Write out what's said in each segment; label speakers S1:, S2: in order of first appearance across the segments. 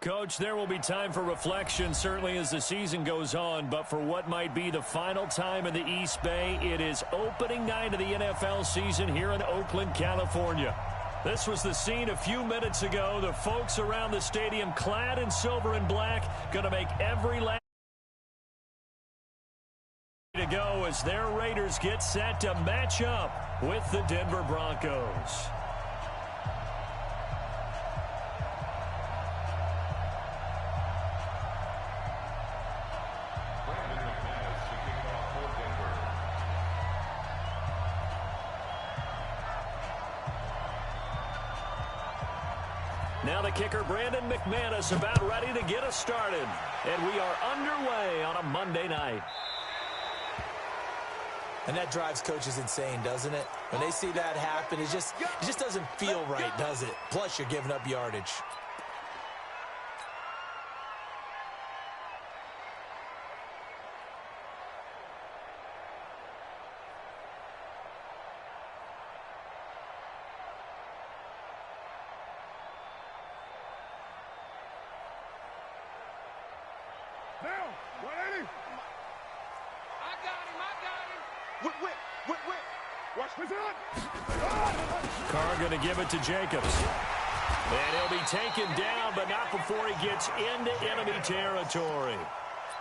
S1: Coach, there will be time for reflection, certainly as the season goes on, but for what might be the final time in the East Bay, it is opening night of the NFL season here in Oakland, California. This was the scene a few minutes ago. The folks around the stadium clad in silver and black going to make every last to go as their Raiders get set to match up with the Denver Broncos. Now the kicker, Brandon McManus, about ready to get us started. And we are underway on a Monday night.
S2: And that drives coaches insane, doesn't it? When they see that happen, it just doesn't feel right, does it? Plus, you're giving up yardage.
S1: Carr going to give it to Jacobs. And he'll be taken down, but not before he gets into enemy territory.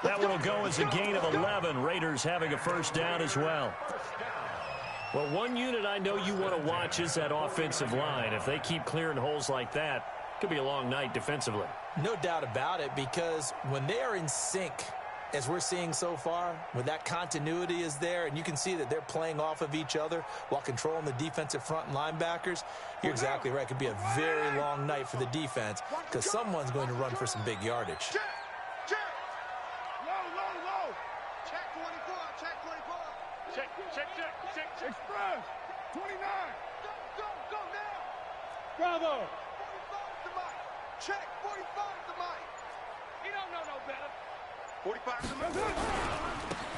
S1: That one will go as a gain of 11. Raiders having a first down as well. Well, one unit I know you want to watch is that offensive line. If they keep clearing holes like that, it could be a long night defensively. No doubt about it, because when they are in sync, as we're seeing so far, when that continuity is there and you can see that they're playing off of each other while controlling the defensive front and linebackers, you're exactly right. It could be a very long night for the defense because someone's going to run for some big yardage.
S3: Check. Low. Check 24. Check 24. Check. Express. 29. Go now. Bravo. 45 to Mike. Check 45 to Mike. He don't know no better. 45 to Mike.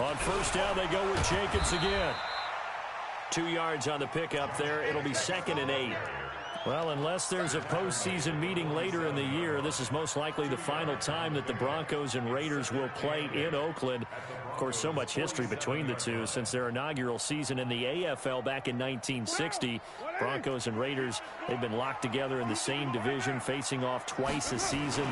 S1: On first down, they go with Jacobs again. 2 yards on the pickup there. It'll be 2nd and 8. Well, unless there's a postseason meeting later in the year, this is most likely the final time that the Broncos and Raiders will play in Oakland. Of course, so much history between the two since their inaugural season in the AFL back in 1960. Broncos and Raiders, they've been locked together in the same division, facing off twice a season.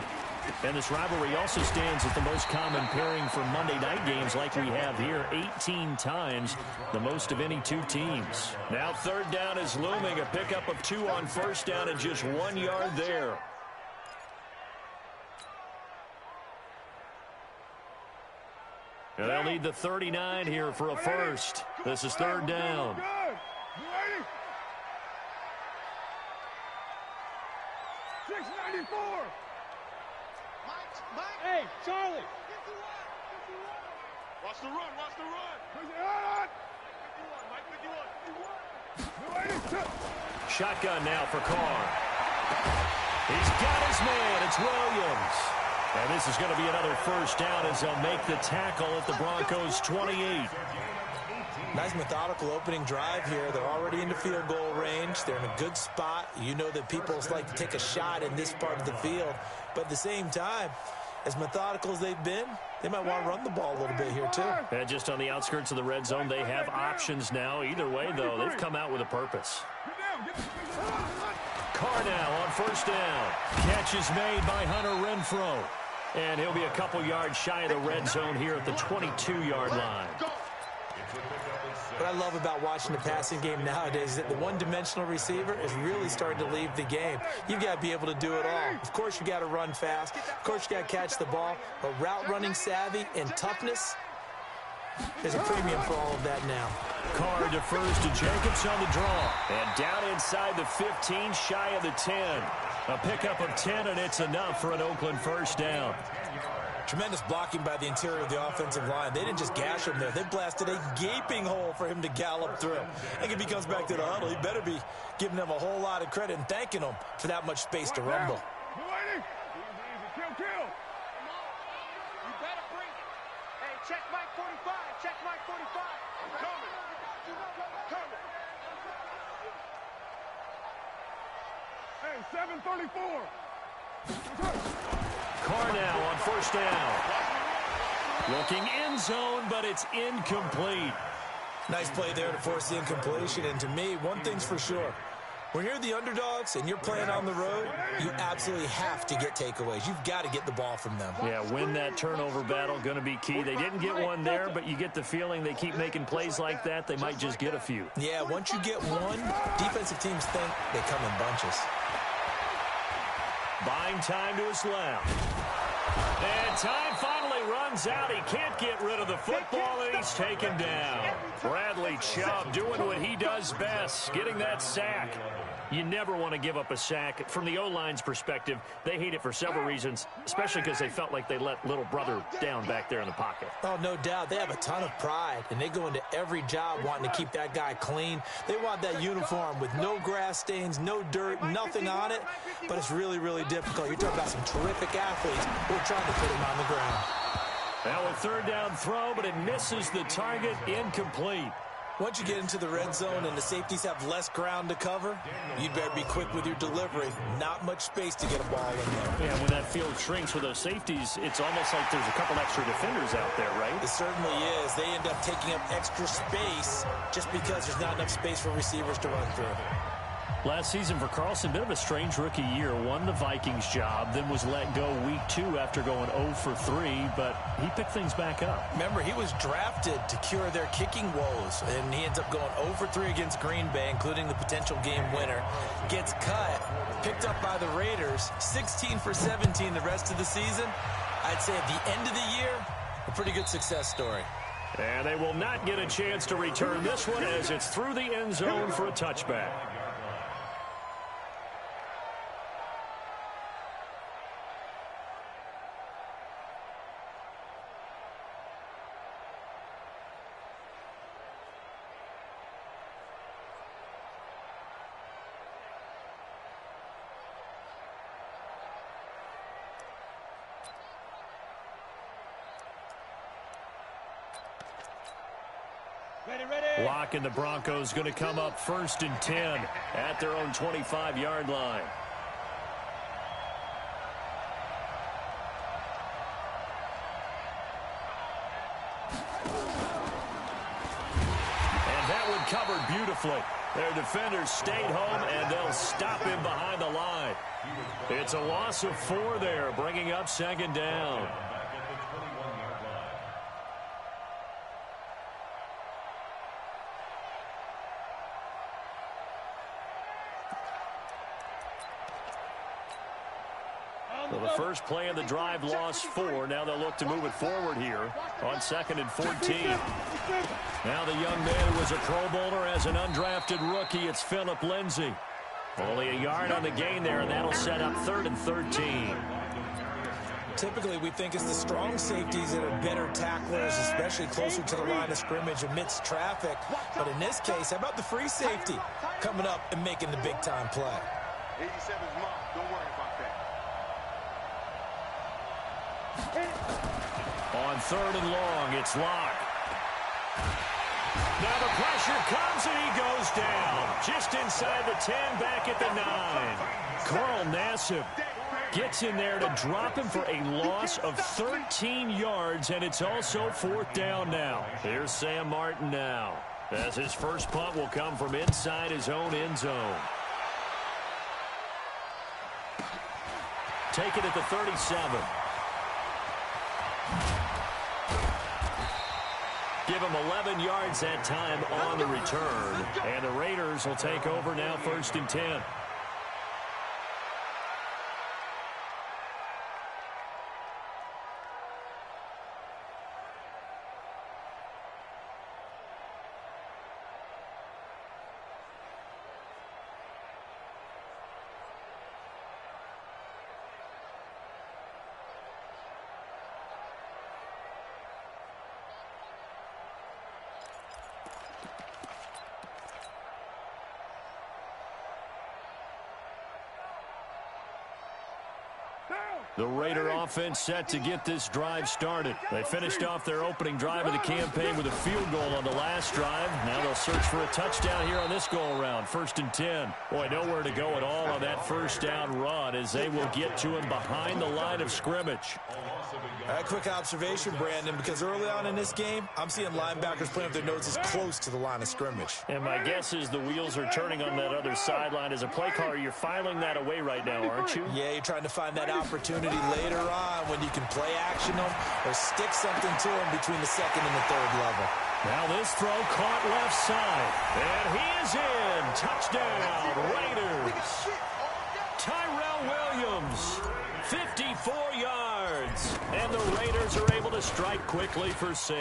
S1: And this rivalry also stands as the most common pairing for Monday night games like we have here, 18 times, the most of any two teams. Now third down is looming, a pickup of 2 on first down and just 1 yard there. And they'll need the 39 here for a first. This is third down.
S3: 694. Hey, Charlie. Watch the run. Mike 51.
S1: Shotgun now for Carr. He's got his man. It's Williams. And this is going to be another first down as they'll make the tackle at the Broncos' 28.
S2: Nice methodical opening drive here. They're already into field goal range. They're in a good spot. You know that people like to take a shot in this part of the field. But at the same time, as methodical as they've been, they might want to run the ball a little bit here, too.
S1: Yeah, just on the outskirts of the red zone, they have options now. Either way, though, they've come out with a purpose. Carr now on first down. Catch is made by Hunter Renfrow. And he'll be a couple yards shy of the red zone here at the 22-yard line.
S2: What I love about watching the passing game nowadays is that the one-dimensional receiver is really starting to leave the game. You've got to be able to do it all. Of course, you got to run fast. Of course, you got to catch the ball. But route running savvy and toughness, there's a premium for all of that now.
S1: Carr defers to Jacobs on the draw. And down inside the 15, shy of the 10. A pickup of 10, and it's enough for an Oakland first down.
S2: Tremendous blocking by the interior of the offensive line. They didn't just gash him there. They blasted a gaping hole for him to gallop through. I think if he comes back to the huddle, he better be giving them a whole lot of credit and thanking them for that much space to rumble.
S3: Easy, kill. You better bring it. Hey, check Mike 45. Check Mike 45. I'm coming. Hey, 734.
S1: Carr now on first down. Looking end zone, but it's incomplete.
S2: Nice play there to force the incompletion. And to me, one thing's for sure. When you're the underdogs and you're playing on the road, you absolutely have to get takeaways. You've got to get the ball from them.
S1: Yeah, win that turnover battle, going to be key. They didn't get one there, but you get the feeling they keep making plays like that, they might just get a few.
S2: Yeah, once you get one, defensive teams think they come in bunches.
S1: Buying time to his left. And time finally runs out. He can't get rid of the football, and he's taken down. Bradley Chubb doing what he does best, getting that sack. You never want to give up a sack. From the O-line's perspective, they hate it for several reasons, especially because they felt like they let little brother down back there in the pocket.
S2: Oh, no doubt. They have a ton of pride, and they go into every job wanting to keep that guy clean. They want that uniform with no grass stains, no dirt, nothing on it, but it's really, really difficult. You're talking about some terrific athletes who are trying to put him on the ground.
S1: Now a third down throw, but it misses the target, incomplete.
S2: Once you get into the red zone and the safeties have less ground to cover, you better be quick with your delivery. Not much space to get a ball in there.
S1: Yeah, when that field shrinks with those safeties, it's almost like there's a couple extra defenders out there, right?
S2: It certainly is. They end up taking up extra space just because there's not enough space for receivers to run through.
S1: Last season for Carlson, bit of a strange rookie year. Won the Vikings job, then was let go week 2 after going 0 for 3, but he picked things back up.
S2: Remember, he was drafted to cure their kicking woes, and he ends up going 0 for 3 against Green Bay, including the potential game winner. Gets cut, picked up by the Raiders, 16 for 17 the rest of the season. I'd say at the end of the year, a pretty good success story.
S1: And they will not get a chance to return this one as it's through the end zone for a touchback. Lock and the Broncos going to come up 1st and 10 at their own 25-yard line. And that one covered beautifully. Their defenders stayed home, and they'll stop him behind the line. It's a loss of 4 there, bringing up 2nd down. So the first play of the drive lost 4. Now they'll look to move it forward here on 2nd and 14. Now the young man who was a Pro Bowler as an undrafted rookie, it's Phillip Lindsay. Only a yard on the gain there, and that'll set up 3rd and 13.
S2: Typically, we think it's the strong safeties that are better tacklers, especially closer to the line of scrimmage amidst traffic. But in this case, how about the free safety coming up and making the big-time play?
S3: 87's Mark. Don't worry about that.
S1: On 3rd and long, it's Locke. Now the pressure comes, and he goes down. Just inside the 10, back at the 9. Carl Nassib Gets in there to drop him for a loss of 13 yards, and it's also 4th down now. Here's Sam Martin now, as his first punt will come from inside his own end zone. Take it at the 37. Give him 11 yards that time on the return. And the Raiders will take over now, 1st and 10. The Raider offense set to get this drive started. They finished off their opening drive of the campaign with a field goal on the last drive. Now they'll search for a touchdown here on this go-around. 1st and 10. Boy, nowhere to go at all on that first down run as they will get to him behind the line of scrimmage.
S2: A quick observation, Brandon, because early on in this game, I'm seeing linebackers playing with their noses close to the line of scrimmage.
S1: And my guess is the wheels are turning on that other sideline. As a play caller, you're filing that away right now, aren't you?
S2: Yeah, you're trying to find that opportunity later on when you can play action them or stick something to them between the 2nd and the 3rd level.
S1: Now this throw caught left side. And he is in. Touchdown, Raiders. Tyrell Williams, 54 yards. And the Raiders are able to strike quickly for 6.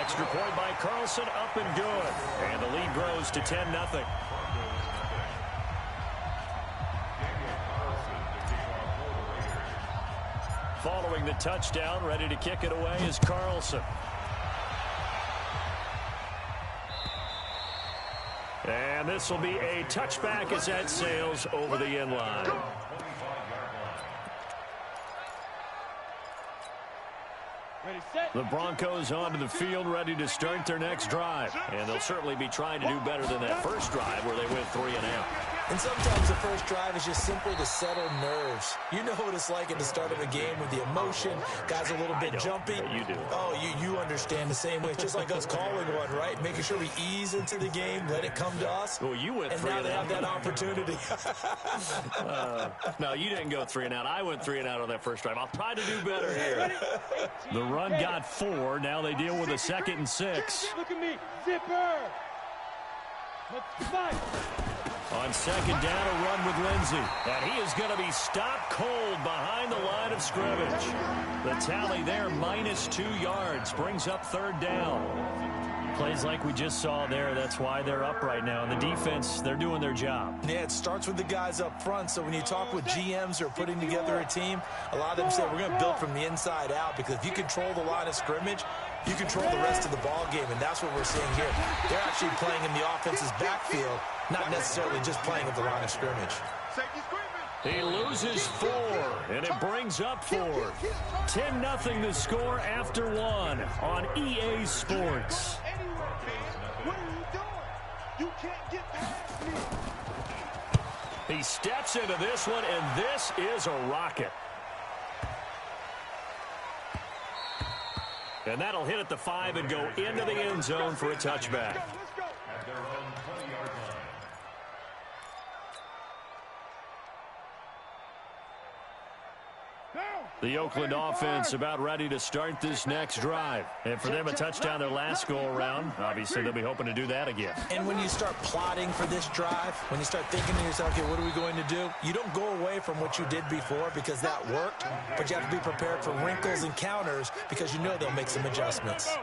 S1: Extra point by Carlson, up and good. And the lead grows to 10-0. Following the touchdown, ready to kick it away is Carlson. And this will be a touchback as that sails over the end line. The Broncos onto the field, ready to start their next drive. And they'll certainly be trying to do better than that first drive where they went 3 and out.
S2: And sometimes the first drive is just simply to settle nerves. You know what it's like at the start of a game with the emotion. Guys a little bit jumpy.
S1: You do.
S2: Oh, you understand the same way. It's just like us calling one, right? Making sure we ease into the game, let it come to us.
S1: Well, you went 3 and out.
S2: And now they have that opportunity.
S1: No, you didn't go 3 and out. I went 3 and out on that first drive. I'll try to do better here. The run got 4. Now they deal with a 2nd and 6.
S3: Look at me. Zipper. Let's fight.
S1: On 2nd down, a run with Lindsey. And he is going to be stopped cold behind the line of scrimmage. The tally there, -2 yards, brings up 3rd down. Plays like we just saw there, that's why they're up right now. And the defense, they're doing their job.
S2: Yeah, it starts with the guys up front. So when you talk with GMs who are putting together a team, a lot of them say we're going to build from the inside out, because if you control the line of scrimmage, you control the rest of the ball game, and that's what we're seeing here. They're actually playing in the offense's backfield, not necessarily just playing at the line of scrimmage.
S1: He loses 4, and it brings up 4. 10-0 the score after 1 on EA Sports.
S3: What are you doing? You can't get past me.
S1: He steps into this one, and this is a rocket. And that'll hit at the 5 and go into the end zone for a touchback.
S3: Let's go.
S1: The Oakland offense about ready to start this next drive. And for them, a touchdown their last go-around. Obviously, they'll be hoping to do that again.
S2: And when you start plotting for this drive, when you start thinking to yourself, okay, what are we going to do? You don't go away from what you did before because that worked, but you have to be prepared for wrinkles and counters because you know they'll make some adjustments.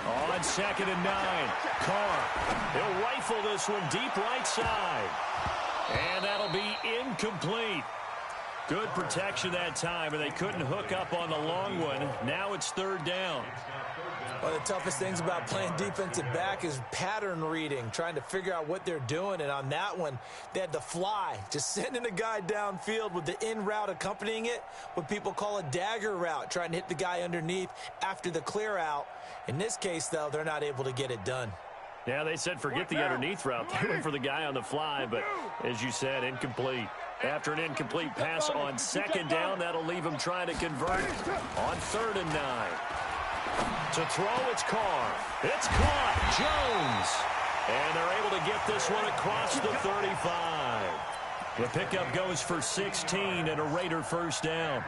S1: On 2nd and 9, Carr. He'll rifle this one deep right side. And that'll be incomplete. Good protection that time, and they couldn't hook up on the long one. Now it's 3rd down.
S2: One of the toughest things about playing defensive back is pattern reading, trying to figure out what they're doing. And on that one, they had to fly, just sending a guy downfield with the in route accompanying it, what people call a dagger route, trying to hit the guy underneath after the clear out. In this case, though, they're not able to get it done.
S1: Yeah, they said forget the underneath route. They went for the guy on the fly, but as you said, incomplete. After an incomplete pass on second down, that'll leave him trying to convert on 3rd and 9. To throw, it's Carr. It's caught. Jones. And they're able to get this one across the 35. The pickup goes for 16 and a Raider first down.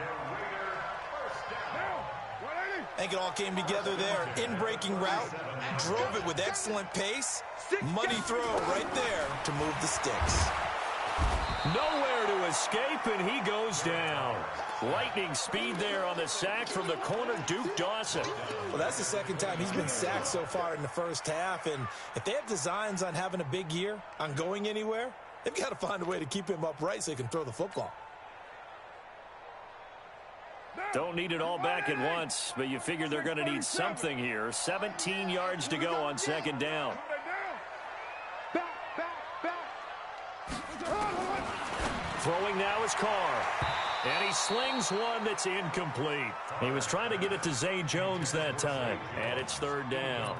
S2: I think it all came together there. In-breaking route, drove it with excellent pace. Money throw right there to move the sticks.
S1: Nowhere to escape, and he goes down. Lightning speed there on the sack from the corner, Duke Dawson.
S2: Well, that's the second time he's been sacked so far in the first half, and if they have designs on having a big year, on going anywhere, they've got to find a way to keep him upright so he can throw the football.
S1: Don't need it all back at once, but you figure they're going to need something here. 17 yards to go on 2nd down. Throwing now is Carr. And he slings one that's incomplete. He was trying to get it to Zay Jones that time. And it's 3rd down.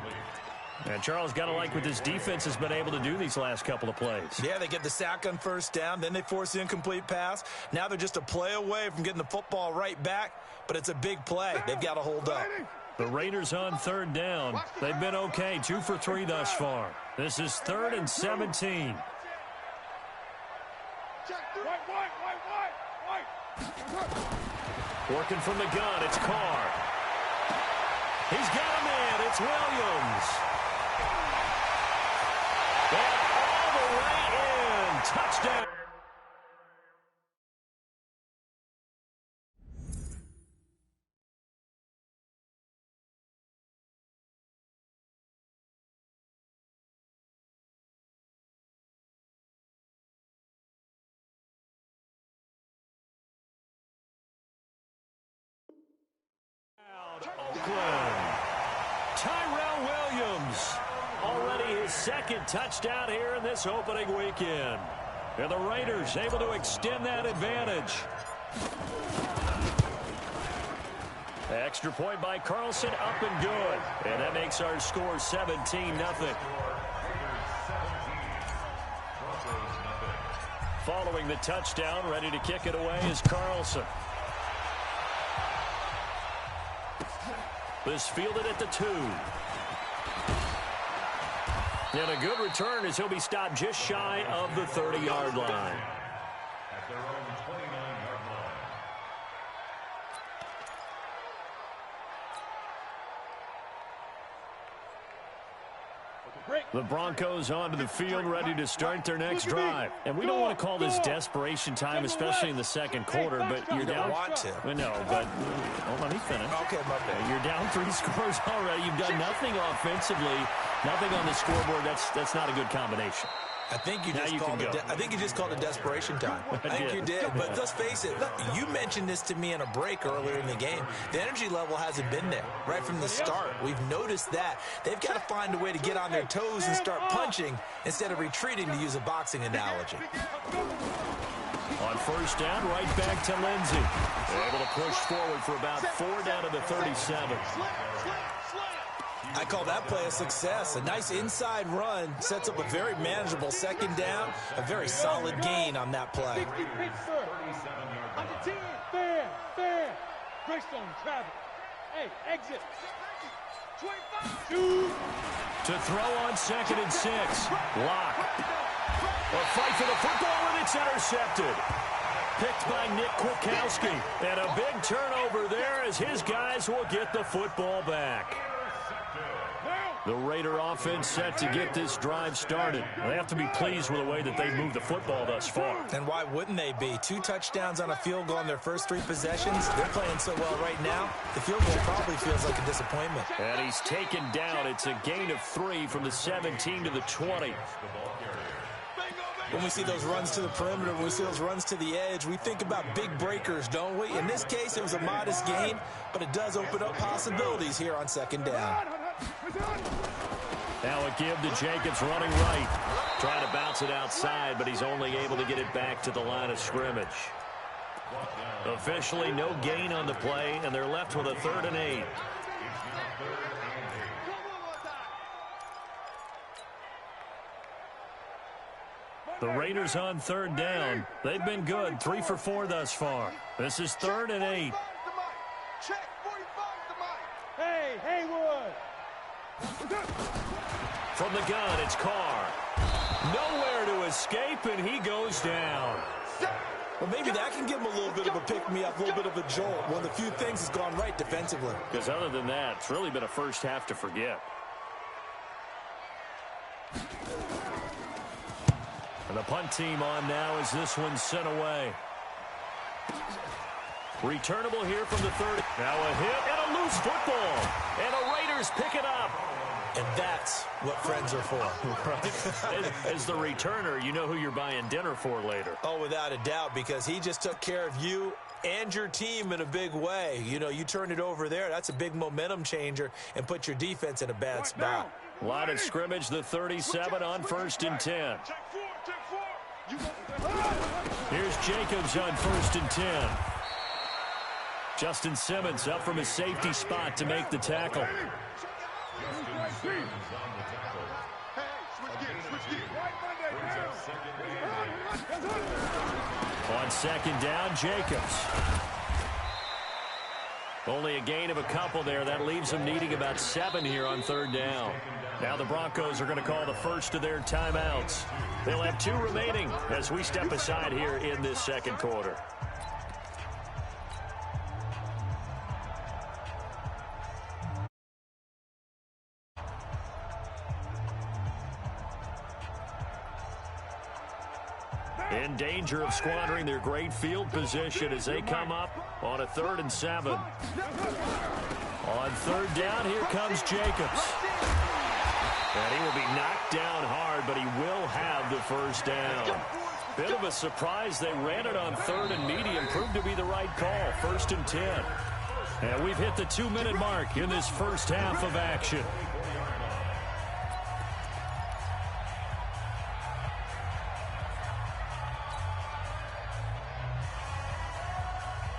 S1: And Charles, got to like what this defense has been able to do these last couple of plays.
S2: Yeah, they get the sack on 1st down. Then they force the incomplete pass. Now they're just a play away from getting the football right back. But it's a big play. They've got to hold up.
S1: The Raiders on 3rd down. They've been okay. 2 for 3 thus far. This is 3rd and 17. Working from the gun, it's Carr. He's got a man, it's Williams. And all the way in, touchdown. Oakland. Tyrell Williams. Already his 2nd touchdown here in this opening weekend. And the Raiders able to extend that advantage. The extra point by Carlson, up and good. And that makes our score 17-0. Following the touchdown, ready to kick it away is Carlson. This fielded at the 2. And a good return as he'll be stopped just shy of the 30-yard line. At their own 29-yard line. The Broncos onto the field, ready to start their next drive. And we don't want to call this desperation time, especially in the 2nd quarter, but you're down.
S2: Want to.
S1: No, but let me finish.
S2: Okay, my bad.
S1: You're down 3 scores already. You've done nothing offensively, nothing on the scoreboard. That's not a good combination.
S2: I think you just called it desperation time. I think you did. But let's face it. Look, you mentioned this to me in a break earlier in the game. The energy level hasn't been there right from the start. We've noticed that. They've got to find a way to get on their toes and start punching instead of retreating, to use a boxing analogy.
S1: On 1st down, right back to Lindsey. They're able to push forward for about 4 down to the 37.
S2: I call that play a success. A nice inside run sets up a very manageable 2nd down. A very solid gain on that play.
S3: Fair. Greystone, travel. Hey, exit.
S1: To throw on 2nd and 6. Lock. A fight for the football, and it's intercepted. Picked by Nick Kwiatkowski. And a big turnover there as his guys will get the football back. The Raider offense set to get this drive started. They have to be pleased with the way that they've moved the football thus far.
S2: And why wouldn't they be? 2 touchdowns on a field goal in their first 3 possessions. They're playing so well right now, the field goal probably feels like a disappointment.
S1: And he's taken down. It's a gain of 3 from the 17 to the 20.
S2: When we see those runs to the perimeter, when we see those runs to the edge, we think about big breakers, don't we? In this case, it was a modest gain, but it does open up possibilities here on 2nd down.
S1: Now a give to Jacobs running right. Trying to bounce it outside, but he's only able to get it back to the line of scrimmage. Officially no gain on the play, and they're left with a 3rd and 8. The Raiders on third down. They've been good, 3 for 4 thus far. This is 3rd and 8.
S3: Check 45 to Mike. Hey, Haywood.
S1: From the gun, it's Carr. Nowhere to escape, and he goes down.
S2: Well, maybe that can give him a little bit of a pick-me-up, a little bit of a jolt. One of the few things has gone right defensively.
S1: Because other than that, it's really been a first half to forget. And the punt team on now as this one's sent away. Returnable here from the 30. Now a hit and a loose football. And the Raiders pick it up.
S2: And that's what friends are for.
S1: Right. As the returner, you know who you're buying dinner for later.
S2: Oh, without a doubt, because he just took care of you and your team in a big way. You know, you turn it over there. That's a big momentum changer and put your defense in a bad spot.
S1: Line of scrimmage, the 37 on 1st and 10. Here's Jacobs on 1st and 10. Justin Simmons up from his safety spot to make the tackle. On 2nd down, Jacobs. Only a gain of a couple there. That leaves them needing about 7 here on 3rd down. Now the Broncos are going to call the first of their timeouts. They'll have 2 remaining as we step aside here in this 2nd quarter. In danger of squandering their great field position as they come up on a 3rd and 7. On 3rd down, here comes Jacobs. And he will be knocked down hard, but he will have the first down. Bit of a surprise. They ran it on 3rd and medium. Proved to be the right call. 1st and 10. And we've hit the 2-minute mark in this first half of action.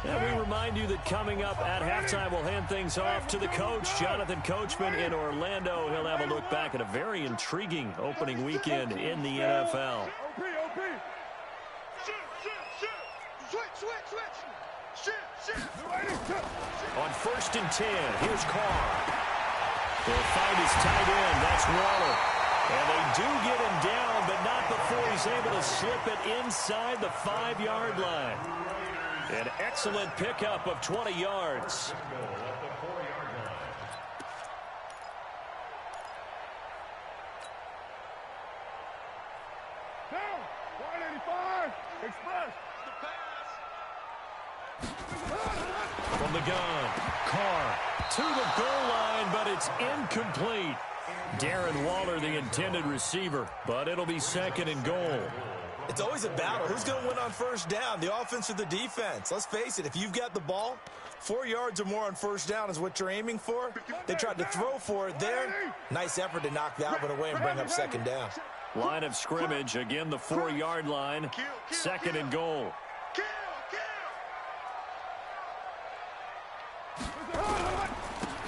S1: And we remind you that coming up at halftime, we'll hand things off to the coach, Jonathan Coachman in Orlando. He'll have a look back at a very intriguing opening weekend in the NFL. On 1st and 10, here's Carr. They'll find his tight end. That's Waller. And they do get him down, but not before he's able to slip it inside the 5-yard line. An excellent pickup of 20 yards.
S3: Down, 185, express.
S1: From the gun, Carr to the goal line, but it's incomplete. Darren Waller, the intended receiver, but it'll be 2nd and goal.
S2: It's always a battle. Who's going to win on 1st down, the offense or the defense? Let's face it, if you've got the ball, 4 yards or more on 1st down is what you're aiming for. They tried to throw for it there. Nice effort to knock that one away and bring up 2nd down.
S1: Line of scrimmage, again the 4-yard line, 2nd and goal.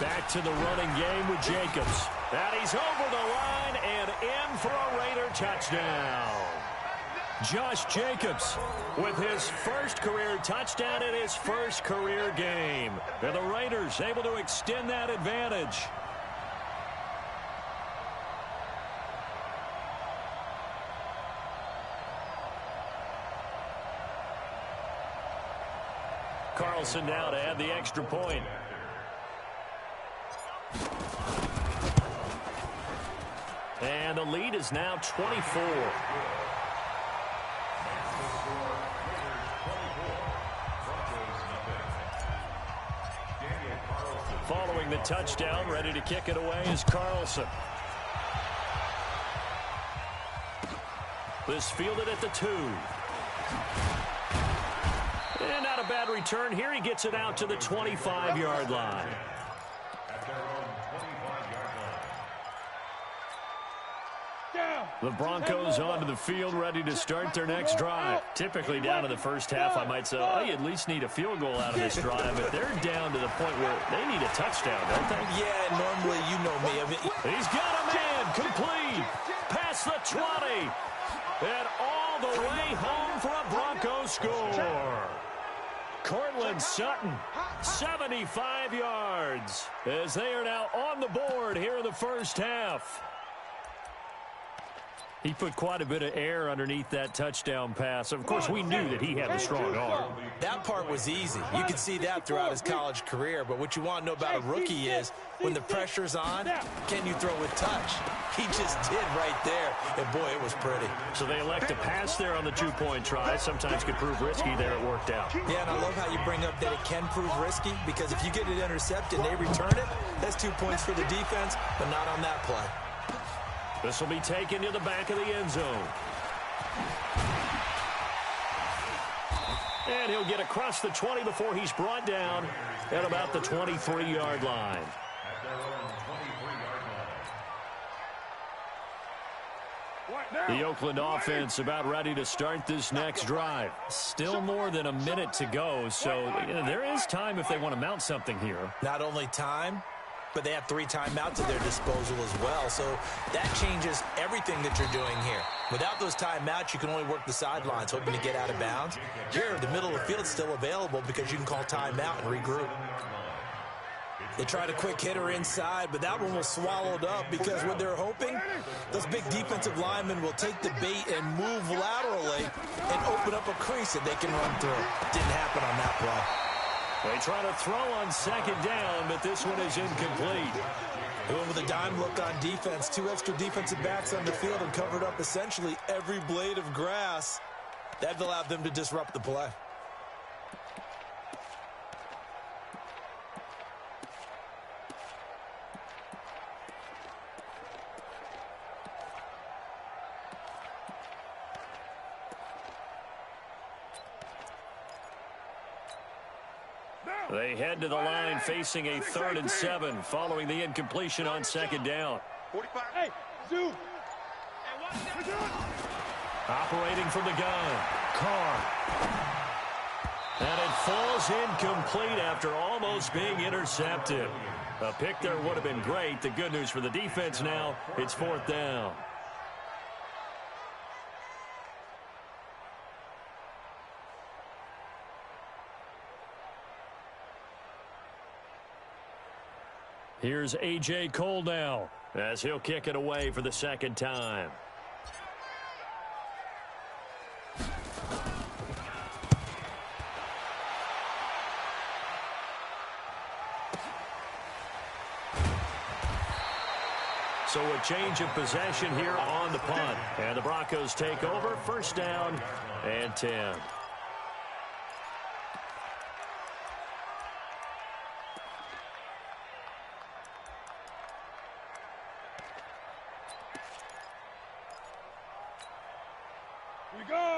S1: Back to the running game with Jacobs. And he's over the line and in for a Raider touchdown. Josh Jacobs with his first career touchdown in his first career game. And the Raiders able to extend that advantage. Carlson now to add the extra point. And the lead is now 24. Following the touchdown, ready to kick it away is Carlson. This fielded at the 2. And not a bad return here. He gets it out to the 25-yard line. The Broncos onto the field, ready to start their next drive. Typically down to the first half, I might say, oh, you at least need a field goal out of this drive. But they're down to the point where they need a touchdown, don't they?
S2: Yeah, normally, you know me.
S1: He's got a man, complete. Past the 20. And all the way home for a Broncos score. Cortland Sutton, 75 yards, as they are now on the board here in the first half. He put quite a bit of air underneath that touchdown pass. Of course, we knew that he had a strong arm.
S2: That part was easy. You could see that throughout his college career. But what you want to know about a rookie is when the pressure's on, can you throw with touch? He just did right there. And, boy, it was pretty.
S1: So they elect to pass there on the two-point try. Sometimes could prove risky there. It worked out.
S2: Yeah, and I love how you bring up that it can prove risky because if you get it intercepted and they return it, that's 2 points for the defense, but not on that play.
S1: This will be taken to the back of the end zone. And he'll get across the 20 before he's brought down at about the 23-yard line. The Oakland offense about ready to start this next drive. Still more than a minute to go, so there is time if they want to mount something here.
S2: Not only time, but they have 3 timeouts at their disposal as well. So that changes everything that you're doing here. Without those timeouts, you can only work the sidelines, hoping to get out of bounds. Here, the middle of the field's still available because you can call timeout and regroup. They tried a quick hitter inside, but that one was swallowed up because what they're hoping, those big defensive linemen will take the bait and move laterally and open up a crease that they can run through. Didn't happen on that play.
S1: They try to throw on second down, but this one is incomplete.
S2: They went with a dime look on defense. 2 extra defensive backs on the field and covered up essentially every blade of grass. That allowed them to disrupt the play.
S1: They head to the line facing a 3rd and 7 following the incompletion on second down.
S3: 45. Hey, Zoo.
S1: Operating from the gun, Carr. And it falls incomplete after almost being intercepted. A pick there would have been great. The good news for the defense now, it's 4th down. Here's A.J. Cole now as he'll kick it away for the second time. So a change of possession here on the punt. And the Broncos take over. 1st down and 10.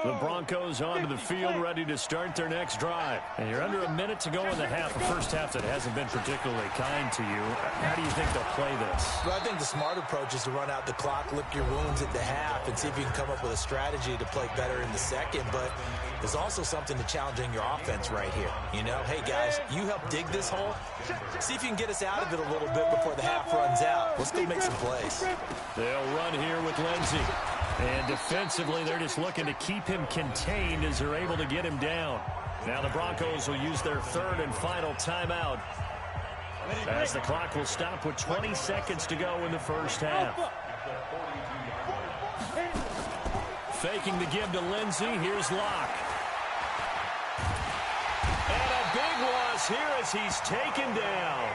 S1: The Broncos onto the field ready to start their next drive. And you're under a minute to go in the half. A first half that hasn't been particularly kind to you. How do you think they'll play this?
S2: Well, I think the smart approach is to run out the clock, lick your wounds at the half, and see if you can come up with a strategy to play better in the second. But there's also something to challenging your offense right here. You know, hey, guys, you help dig this hole. See if you can get us out of it a little bit before the half runs out. Let's go make some plays.
S1: They'll run here with Lindsey. And defensively, they're just looking to keep him contained as they're able to get him down. Now the Broncos will use their 3rd and final timeout as the clock will stop with 20 seconds to go in the first half. Faking the give to Lindsey. Here's Locke. And a big loss here as he's taken down.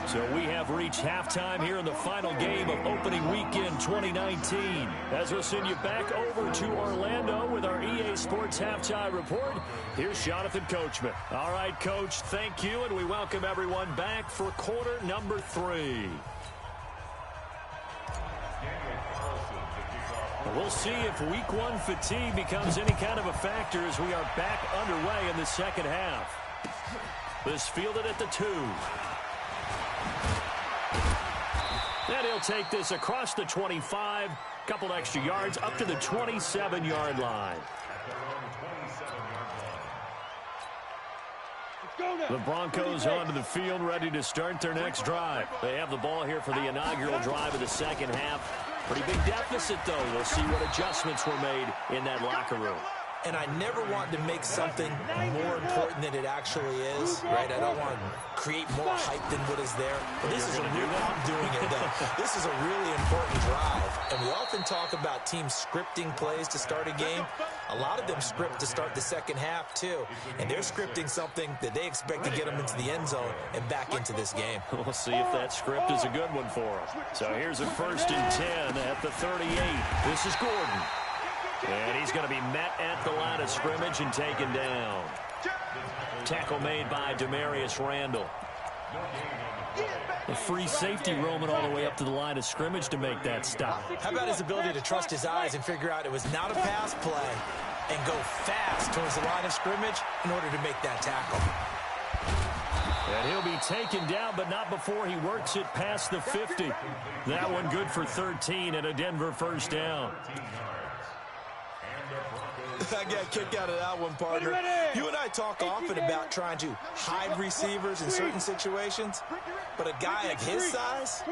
S1: So we have reached halftime here in the final game of opening weekend 2019. As we'll send you back over to Orlando with our EA Sports Halftime Report, here's Jonathan Coachman. All right, Coach, thank you, and we welcome everyone back for quarter number 3. We'll see if week 1 fatigue becomes any kind of a factor as we are back underway in the second half. This fielded at the 2. And he'll take this across the 25, couple extra yards up to the 27-yard line. The Broncos onto the field ready to start their next drive. They have the ball here for the inaugural drive of the second half. Pretty big deficit, though. We'll see what adjustments were made in that locker room.
S2: And I never want to make something more important than it actually is, right? I don't want to create more hype than what is there. But this is a real, I'm doing it, though. This is a really important drive. And we often talk about teams scripting plays to start a game. A lot of them script to start the second half, too. And they're scripting something that they expect to get them into the end zone and back into this game.
S1: We'll see if that script is a good one for them. So here's a 1st and 10 at the 38. This is Gordon. And he's going to be met at the line of scrimmage and taken down. Tackle made by Demarius Randall. A free safety roaming all the way up to the line of scrimmage to make that stop.
S2: How about his ability to trust his eyes and figure out it was not a pass play and go fast towards the line of scrimmage in order to make that tackle.
S1: And he'll be taken down, but not before he works it past the 50. That one good for 13 and a Denver 1st down.
S2: I got a kick out of that one, partner. You and I talk often about trying to hide receivers in certain situations, but a guy of his size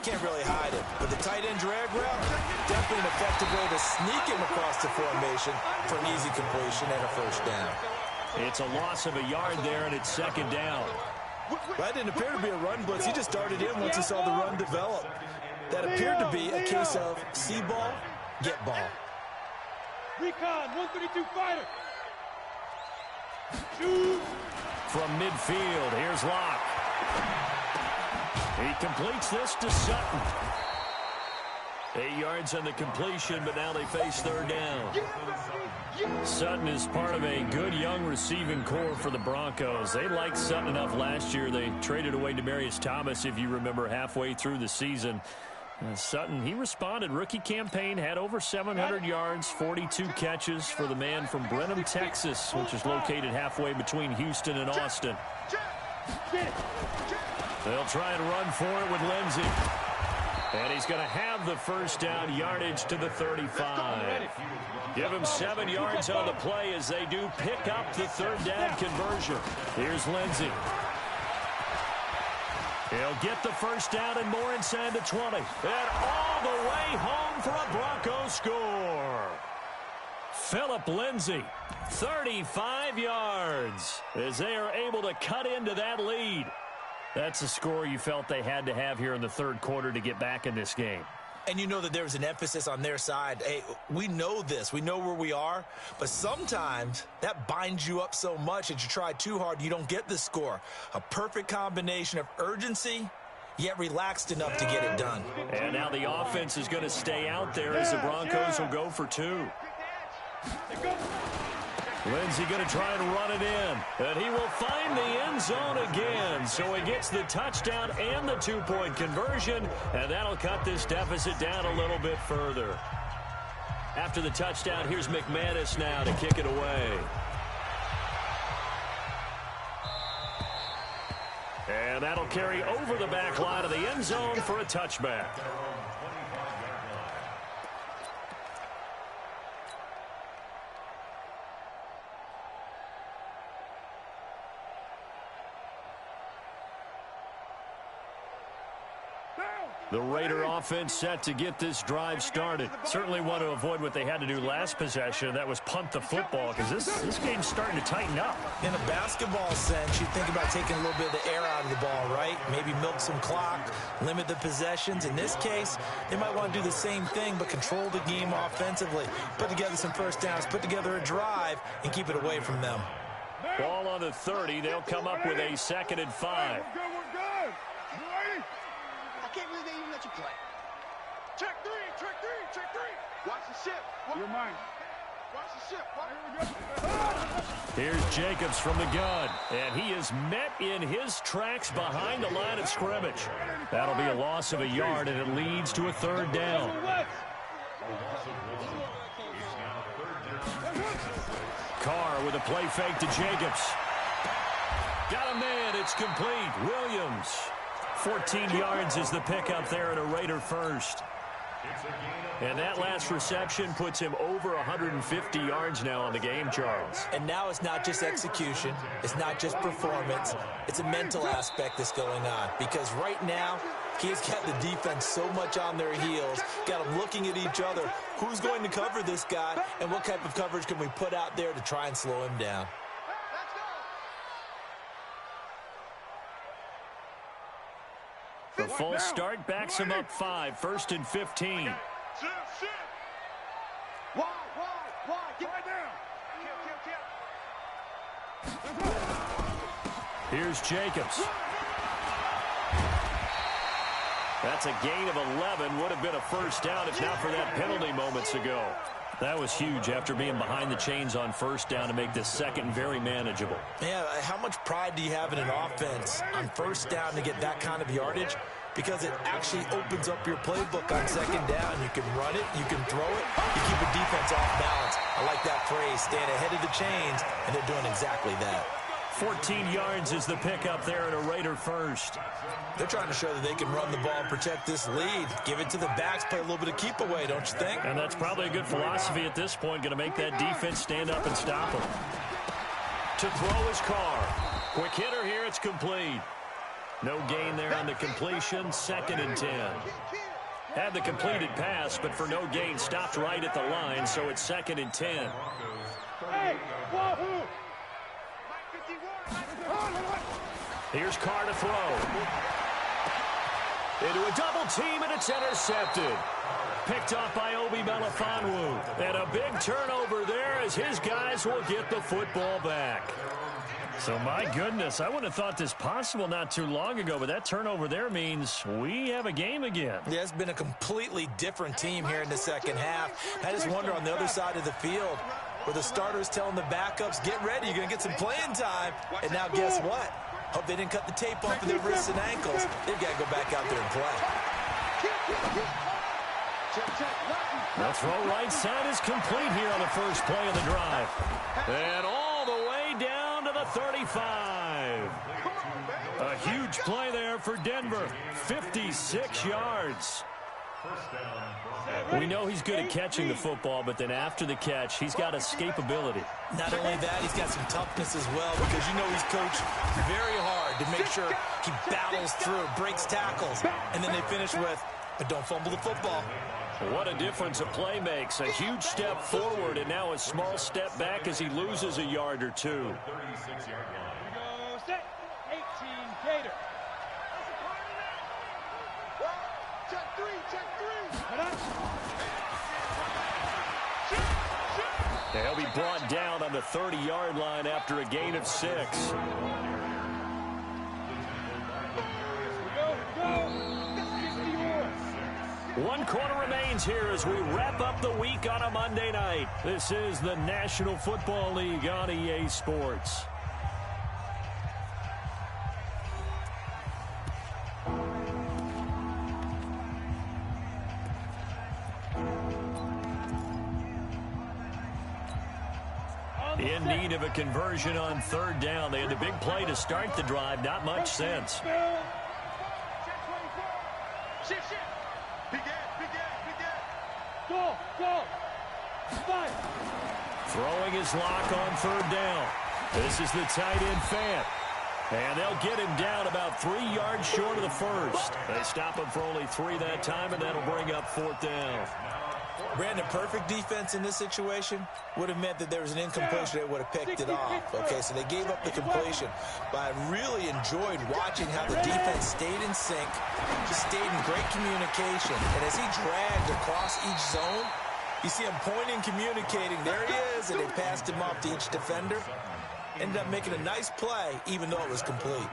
S2: can't really hide it. But the tight end drag route, definitely an effective way to sneak him across the formation for an easy completion and a 1st down.
S1: It's a loss of a yard there, and it's 2nd down.
S2: That didn't appear to be a run blitz. He just started in once he saw the run develop. That appeared to be a case of see ball, get ball.
S3: Recon, 132 fighter. Shoot.
S1: From midfield, here's Locke. He completes this to Sutton. 8 yards on the completion, but now they face 3rd down. Sutton is part of a good young receiving core for the Broncos. They liked Sutton enough last year. They traded away Demaryius Thomas, if you remember, halfway through the season. Sutton, he responded. Rookie campaign, had over 700 yards, 42 catches for the man from Brenham, Texas, which is located halfway between Houston and Austin. They'll try and run for it with Lindsey. And he's going to have the 1st down, yardage to the 35. Give him 7 yards on the play as they do pick up the 3rd down conversion. Here's Lindsey. He'll get the 1st down and more inside the 20. And all the way home for a Broncos score. Phillip Lindsey, 35 yards as they are able to cut into that lead. That's a score you felt they had to have here in the 3rd quarter to get back in this game.
S2: And you know that there was an emphasis on their side. Hey, we know this. We know where we are. But sometimes that binds you up so much that you try too hard, you don't get the score. A perfect combination of urgency, yet relaxed enough to get it done.
S1: And now the offense is going to stay out there as the Broncos will go for 2. Lindsey going to try and run it in. And he will find the end zone again. So he gets the touchdown and the 2-point conversion. And that'll cut this deficit down a little bit further. After the touchdown, here's McManus now to kick it away. And that'll carry over the back line of the end zone for a touchback. The Raider offense set to get this drive started. Certainly want to avoid what they had to do last possession. That was punt the football, because this game's starting to tighten up.
S2: In a basketball sense, you think about taking a little bit of the air out of the ball, right? Maybe milk some clock, limit the possessions. In this case, they might want to do the same thing, but control the game offensively. Put together some 1st downs, put together a drive, and keep it away from them.
S1: Ball on the 30. They'll come up with a 2nd and 5.
S3: Can't believe they even let you play. Check 3, check 3, check 3. Watch the ship. You're mine. Watch the ship.
S1: Here's Jacobs from the gun, and he is met in his tracks behind the line of scrimmage. That'll be a loss of a yard, and it leads to a 3rd down. Carr with a play fake to Jacobs. Got a man. It's complete. Williams. 14 yards is the pickup there and a Raider 1st. And that last reception puts him over 150 yards now on the game, Charles.
S2: And now it's not just execution. It's not just performance. It's a mental aspect that's going on. Because right now, He's got the defense so much on their heels, got them looking at each other. Who's going to cover this guy, and what type of coverage can we put out there to try and slow him down?
S1: The full start backs him up 5, 1st and 15. Here's Jacobs. That's a gain of 11. Would have been a first down if not for that penalty moments ago. That was huge after being behind the chains on first down to make this second very manageable.
S2: Yeah, how much pride do you have in an offense on first down to get that kind of yardage? Because it actually opens up your playbook on second down. You can run it, you can throw it, you keep a defense off balance. I like that phrase, staying ahead of the chains, and they're doing exactly that.
S1: 14 yards is the pickup there at a Raider first.
S2: They're trying to show that they can run the ball and protect this lead. Give it to the backs, play a little bit of keep away, don't you think?
S1: And that's probably a good philosophy at this point, going to make that defense stand up and stop him. To throw his car. Quick hitter here, it's complete. No gain there on the completion, 2nd and 10. Had the completed pass, but for no gain, stopped right at the line, so it's 2nd and 10.
S3: Hey, wahoo!
S1: Here's Carr to throw. Into a double team, and it's intercepted. Picked off by Obi Melifonwu. And a big turnover there as his guys will get the football back. So, my goodness, I wouldn't have thought this possible not too long ago, but that turnover there means we have a game again.
S2: Yeah, it's been a completely different team here in the second half. I just wonder on the other side of the field, where the starters telling the backups, get ready, you're going to get some playing time. And now guess what? Hope they didn't cut the tape off of their wrists and ankles. They've got to go back out there and play.
S1: The throw right side is complete here on the first play of the drive. And all the way down to the 35. A huge play there for Denver. 56 yards. We know he's good at catching the football, but then after the catch, he's got escapability.
S2: Not only that, he's got some toughness as well, because you know he's coached very hard to make sure he battles through, breaks tackles, and then they finish with, but don't fumble the football.
S1: What a difference a play makes. A huge step forward and now a small step back as he loses a yard or two.
S3: 18 Gator. Check three.
S1: He'll be brought down on the 30-yard line after a gain of 6. One quarter remains here as we wrap up the week on a Monday night. This is the National Football League on EA Sports. In need of a conversion on 3rd down. They had a big play to start the drive. Not much sense. Throwing his lock on 3rd down. This is the tight end, Fant. And they'll get him down about 3 yards short of the first. They stop him for only 3 that time, and that'll bring up 4th down.
S2: Brandon, perfect defense in this situation would have meant that there was an incompletion. They would have picked it off. Okay, so they gave up the completion. But I really enjoyed watching how the defense stayed in sync, just stayed in great communication. And as he dragged across each zone, you see him pointing, communicating. There he is, and they passed him off to each defender. Ended up making a nice play, even though it was complete.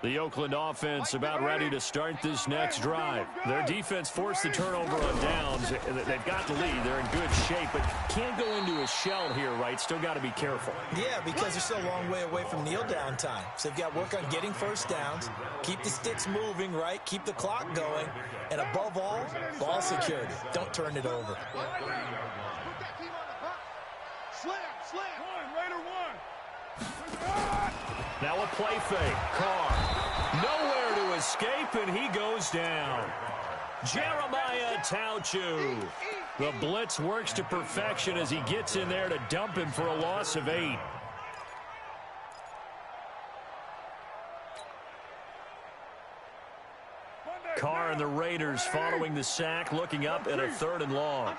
S1: The Oakland offense about ready to start this next drive. Their defense forced the turnover on downs. They've got the lead. They're in good shape, but can't go into a shell here, right? Still got to be careful.
S2: Yeah, because they're still a long way away from kneel down time. So they've got to work on getting first downs, keep the sticks moving, right? Keep the clock going. And above all, ball security. Don't turn it over.
S3: Slam. Raider one.
S1: Now a play fake. Carr. Nowhere to escape, and he goes down. Jeremiah Tauchu. The blitz works to perfection as he gets in there to dump him for a loss of 8. Carr and the Raiders following the sack, looking up at a 3rd and long.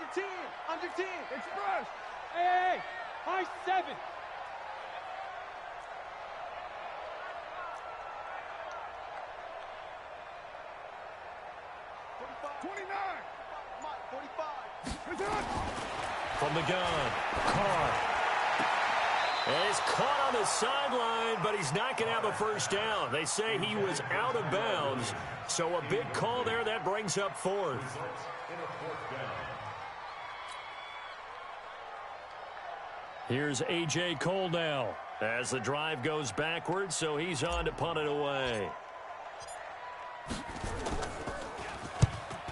S3: Under 10, express. Hey, high 7.
S1: From the gun, Carr. And he's caught on the sideline, but he's not going to have a first down. They say he was out of bounds, so a big call there. That brings up 4th. Here's A.J. Cole now as the drive goes backwards, so he's on to punt it away.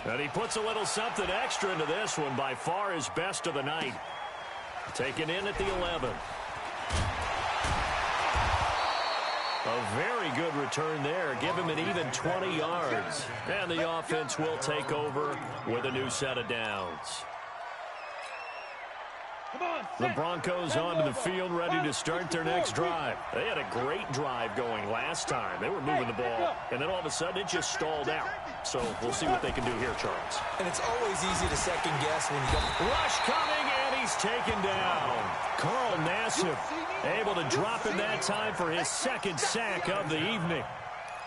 S1: And he puts a little something extra into this one, by far his best of the night. Taken in at the 11. A very good return there. Give him an even 20 yards. And the offense will take over with a new set of downs. The Broncos onto the field, ready to start their next drive. They had a great drive going last time. They were moving the ball, and then all of a sudden it just stalled out. So we'll see what they can do here, Charles.
S2: And it's always easy to second guess when you don't.
S1: Rush coming, and he's taken down. Carl Nassib able to drop him that time for his 2nd sack of the evening.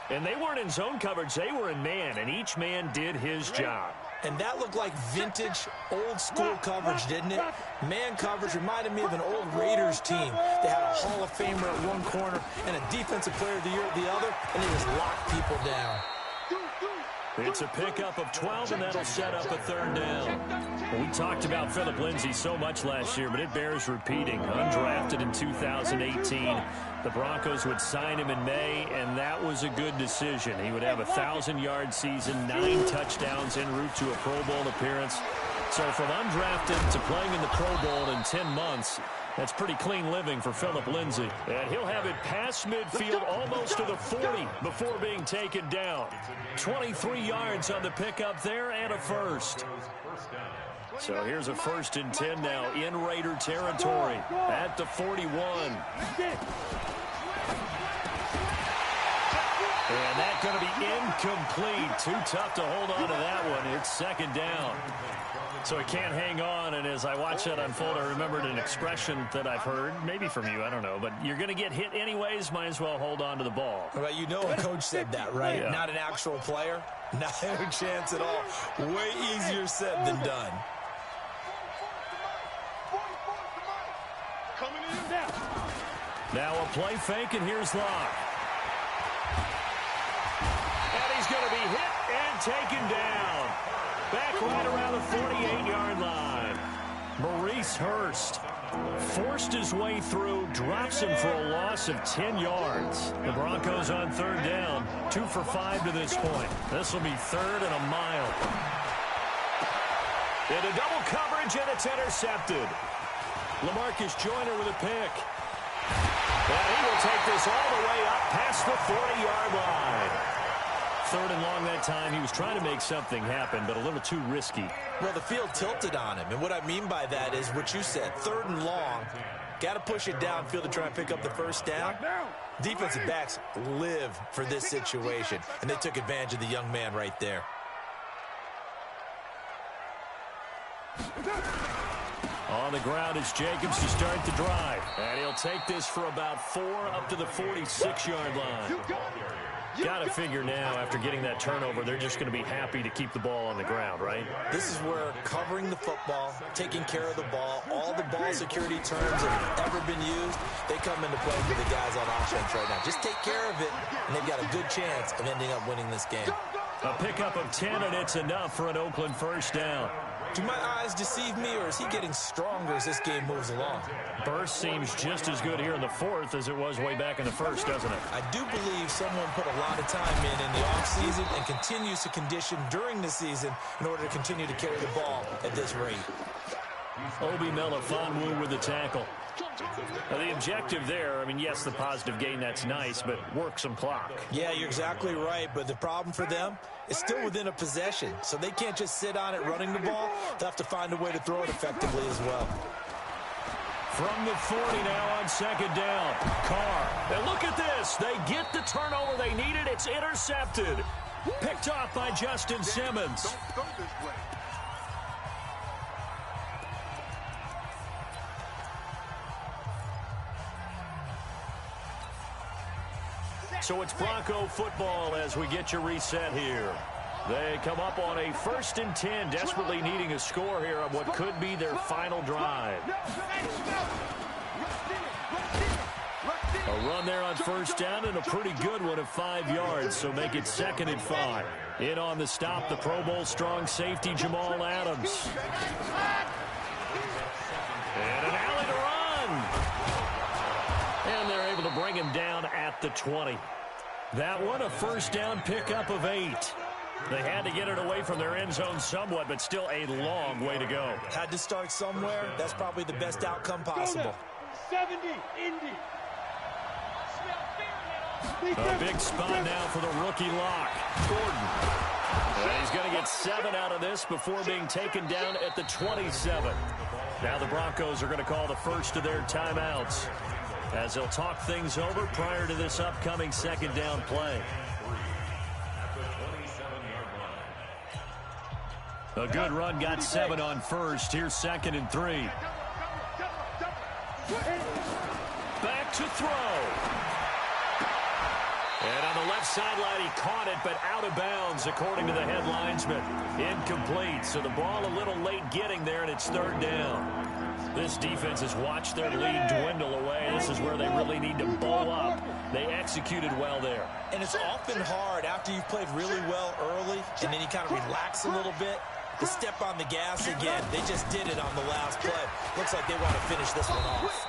S1: And they weren't in zone coverage. They were in man, and each man did his job.
S2: And that looked like vintage, old-school coverage, didn't it? Man coverage reminded me of an old Raiders team. They had a Hall of Famer at one corner and a Defensive Player of the Year at the other, and they just locked people down.
S1: It's a pickup of 12, and that'll set up a 3rd down. Well, we talked about Phillip Lindsay so much last year, but it bears repeating. Undrafted in 2018. The Broncos would sign him in May, and that was a good decision. He would have a 1,000-yard season, 9 touchdowns en route to a Pro Bowl appearance. So from undrafted to playing in the Pro Bowl in 10 months, that's pretty clean living for Phillip Lindsay. And he'll have it past midfield almost to the 40 before being taken down. 23 yards on the pickup there and a first. So here's a 1st and 10 now in Raider territory at the 41. And that's going to be incomplete. Too tough to hold on to that one. It's 2nd down. So he can't hang on, and as I watch that unfold, I remembered an expression that I've heard, maybe from you, I don't know, but you're going to get hit anyways, might as well hold on to the ball.
S2: Well, you know a coach said that, right?
S1: Yeah.
S2: Not an actual player. Not a chance at all. Way easier said than done.
S1: Now a play fake, and here's Locke. And he's going to be hit and taken down. Back right around the 48-yard line. Maurice Hurst forced his way through, drops him for a loss of 10 yards. The Broncos on 3rd down, 2 for 5 to this point. This will be 3rd and a mile. Into double coverage, and it's intercepted. LaMarcus Joyner with a pick. And he will take this all the way up past the 40-yard line. 3rd and long that time. He was trying to make something happen, but a little too risky.
S2: Well, the field tilted on him, and what I mean by that is what you said, 3rd and long. Got to push it downfield to try and pick up the 1st down. Defensive backs live for this situation, and they took advantage of the young man right there.
S1: On the ground is Jacobs to start the drive. And he'll take this for about 4 up to the 46-yard line. Got to figure now, after getting that turnover, they're just going to be happy to keep the ball on the ground, right?
S2: This is where covering the football, taking care of the ball, all the ball security terms that have ever been used, they come into play for the guys on offense right now. Just take care of it, and they've got a good chance of ending up winning this game.
S1: A pickup of 10, and it's enough for an Oakland 1st down.
S2: Do my eyes deceive me, or is he getting stronger as this game moves along?
S1: Burst seems just as good here in the 4th as it was way back in the 1st, doesn't it?
S2: I do believe someone put a lot of time in the offseason and continues to condition during the season in order to continue to carry the ball at this rate.
S1: Obi Melifonwu with the tackle. Now, the objective there, I mean, yes, the positive gain, that's nice, but work some clock.
S2: Yeah, you're exactly right, but the problem for them is still within a possession, so they can't just sit on it running the ball. They'll have to find a way to throw it effectively as well.
S1: From the 40 now on second down. Carr. And look at this. They get the turnover they needed. It's intercepted. Picked off by Justin Simmons.
S3: Don't go this way.
S1: So it's Bronco football as we get you reset here. They come up on a 1st and 10, desperately needing a score here on what could be their final drive. A run there on 1st down and a pretty good one of 5 yards, so make it 2nd and 5. In on the stop, the Pro Bowl strong safety Jamal Adams. And an alley to run. And they're able to bring him down at the 20. That one, a 1st down pickup of 8. They had to get it away from their end zone somewhat, but still a long way to go.
S2: Had to start somewhere. That's probably the best outcome possible.
S3: 70, Indy.
S1: A big spot now for the rookie lock, Gordon. And he's going to get 7 out of this before being taken down at the 27. Now the Broncos are going to call the first of their timeouts as they'll talk things over prior to this upcoming 2nd down play. A good run, got 7 on 1st. Here's 2nd and 3. Back to throw. And on the left sideline, he caught it, but out of bounds, according to the head linesman. Incomplete, so the ball a little late getting there, and it's 3rd down. This defense has watched their lead dwindle away. This is where they really need to bow up. They executed well there.
S2: And it's often hard after you've played really well early, and then you kind of relax a little bit, to step on the gas again. They just did it on the last play. Looks like they want to finish this one off.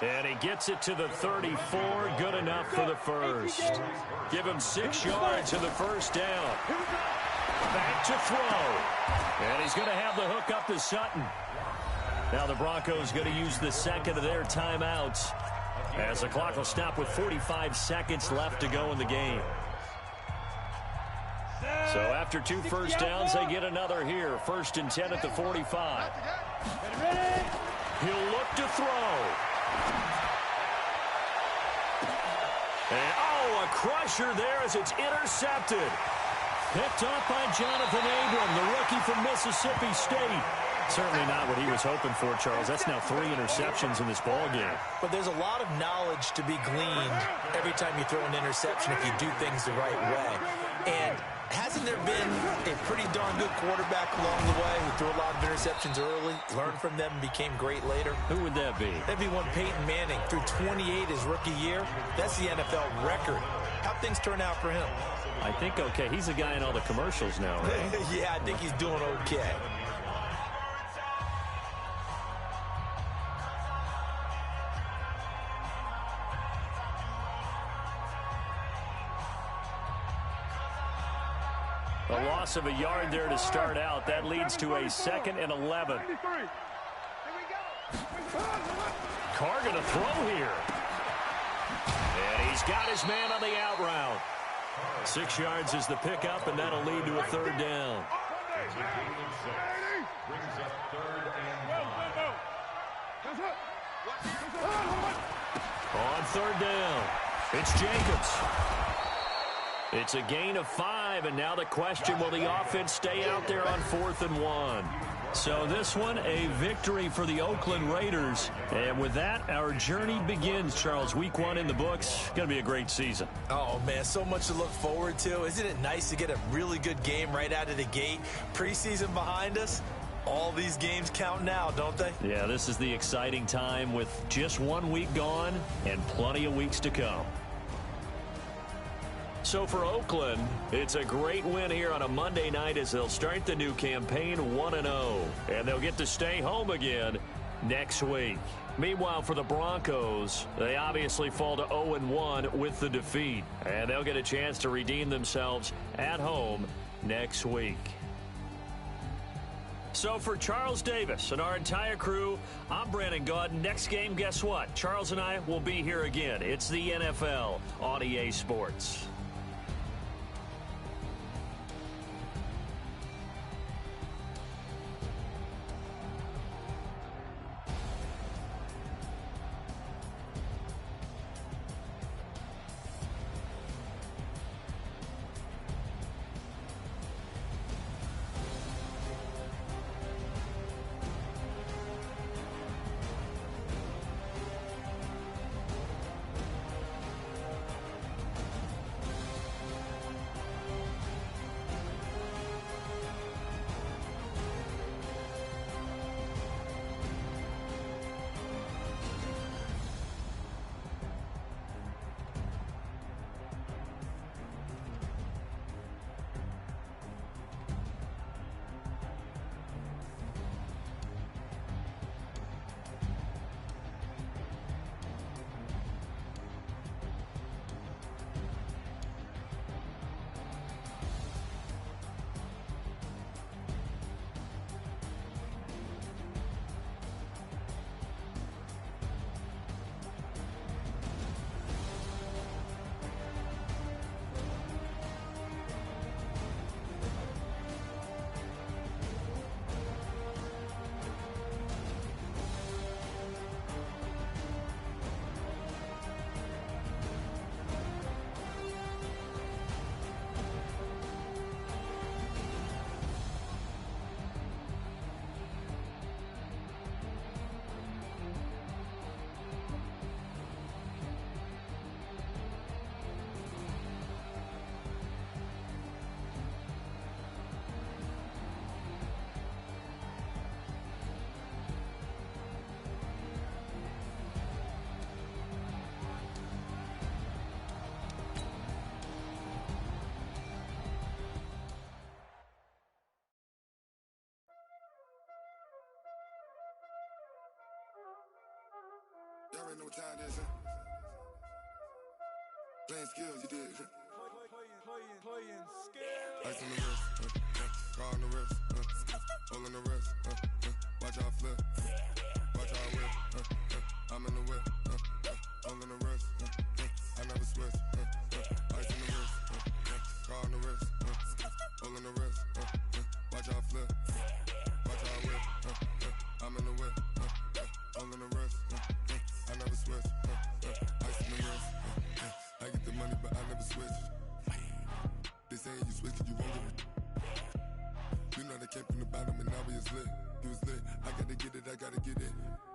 S1: And he gets it to the 34. Good enough for the first. Give him 6 yards in the 1st down. Back to throw. And he's going to have the hook up to Sutton. Now the Broncos going to use the 2nd of their timeouts as the clock will stop with 45 seconds left to go in the game. So after 2 1st downs, they get another here. 1st and 10 at the 45. He'll look to throw. And, oh, a crusher there as it's intercepted. Picked off by Jonathan Abram, the rookie from Mississippi State. Certainly not what he was hoping for, Charles. That's now 3 interceptions in this ball game.
S2: But there's a lot of knowledge to be gleaned every time you throw an interception if you do things the right way. And hasn't there been a pretty darn good quarterback along the way who threw a lot of interceptions early, learned from them, and became great later?
S1: Who would that be?
S2: That'd be one Peyton Manning. Threw 28 his rookie year. That's the NFL record. How'd things turn out for him?
S1: I think okay. He's a guy in all the commercials now, right?
S2: Yeah, I think he's doing okay.
S1: A loss of a yard there to start out. That leads to a 2nd and 11. Carr going to throw here. And he's got his man on the out route. 6 yards is the pickup, and that'll lead to a 3rd down. On 3rd down, it's Jacobs. It's a gain of 5, and now the question, will the offense stay out there on 4th and 1? So this one, a victory for the Oakland Raiders. And with that, our journey begins, Charles. Week 1 in the books. Going to be a great season.
S2: Oh, man, so much to look forward to. Isn't it nice to get a really good game right out of the gate? Preseason behind us. All these games count now, don't they?
S1: Yeah, this is the exciting time with just 1 week gone and plenty of weeks to come. So for Oakland, it's a great win here on a Monday night as they'll start the new campaign 1-0. And they'll get to stay home again next week. Meanwhile, for the Broncos, they obviously fall to 0-1 with the defeat. And they'll get a chance to redeem themselves at home next week. So for Charles Davis and our entire crew, I'm Brandon Gaudin. Next game, guess what? Charles and I will be here again. It's the NFL on EA Sports.
S4: Y'all already know what time it is, huh? Playing skills, you did.
S3: Playing skills.
S4: Ice on the wrist, car on the wrist, hole in the wrist, watch y'all flip, watch y'all whip, I'm in the whip, hole in the wrist, I never switch, ice on the wrist, car on the wrist, hole in the wrist, watch y'all flip, watch y'all whip, I'm in the whip, hole in the wrist, I never switch, ice on the wrist, I get the money but I never switch. They saying you switch, you won't get it. You know they came from the bottom and now we is lit. You was lit, I gotta get it, I gotta get it.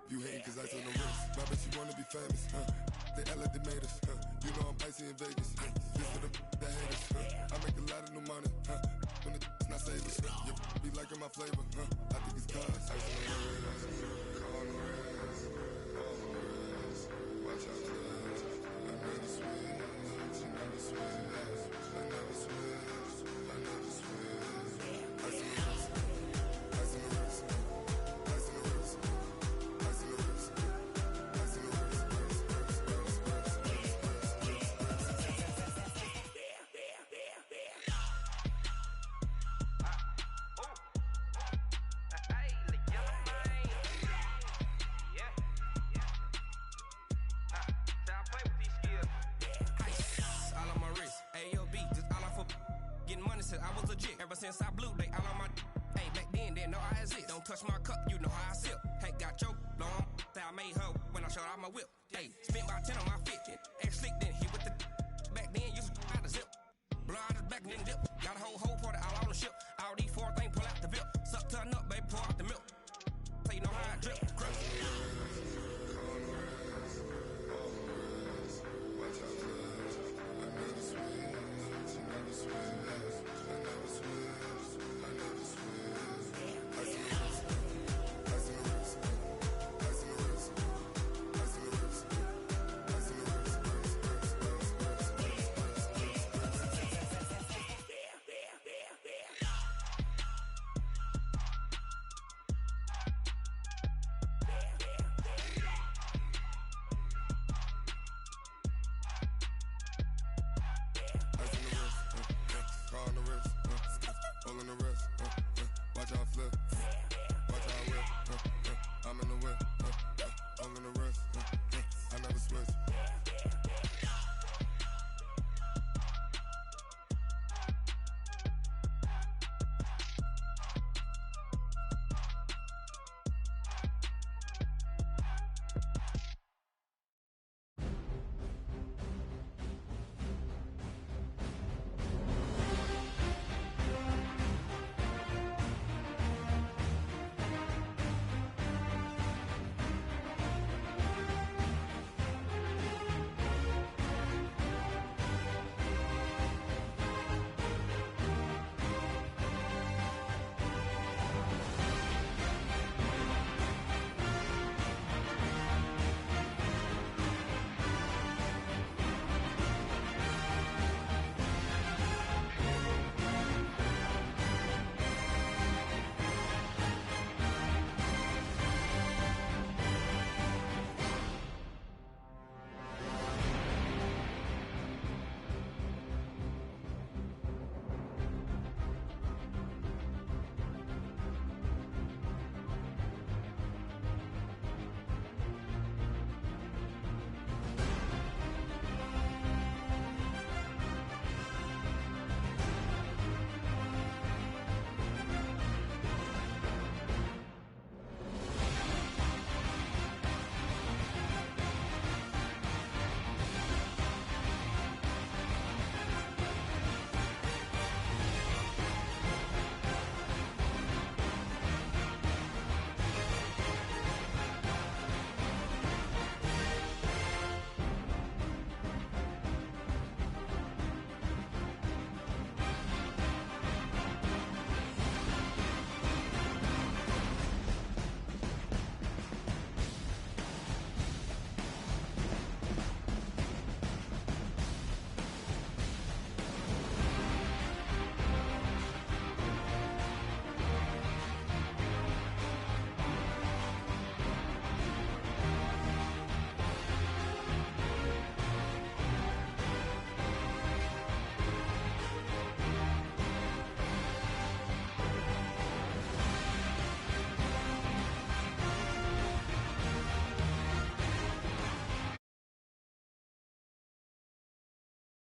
S4: You hating cause I told the wrist. My bitch, you wanna be famous, They act like they made us, You know I'm icy in Vegas, This for the that hate us, I make a lot of new money, When it's not savers, You be liking my flavor, I think it's cause ice on the wrist, car on the wrist, all on the wrist. Watch out, cuz I never switch, I never switch. I never switch, I never switch. Ice in the wrist, ice in the wrist, ice in the wrist, ice in the wrist, ice in the wrist,
S5: I was legit. Ever since I blew, they all on my hey, back then, didn't know I exist. Don't touch my cup, you know how I sip. Ain't got your long, that I made her when I showed out my whip. Hey, spent about 10 on my fit. Ex-slick, then hit with the back then, used to out the zip. Blow out his back, then dip. Got a whole party all on the ship. All these four things, pull out the VIP. Suck, turn up, baby, pour out the milk. So you know how I drip. Crush. Watch out flip.
S4: whip. I'm in the whip. All in the wrist. I never switch.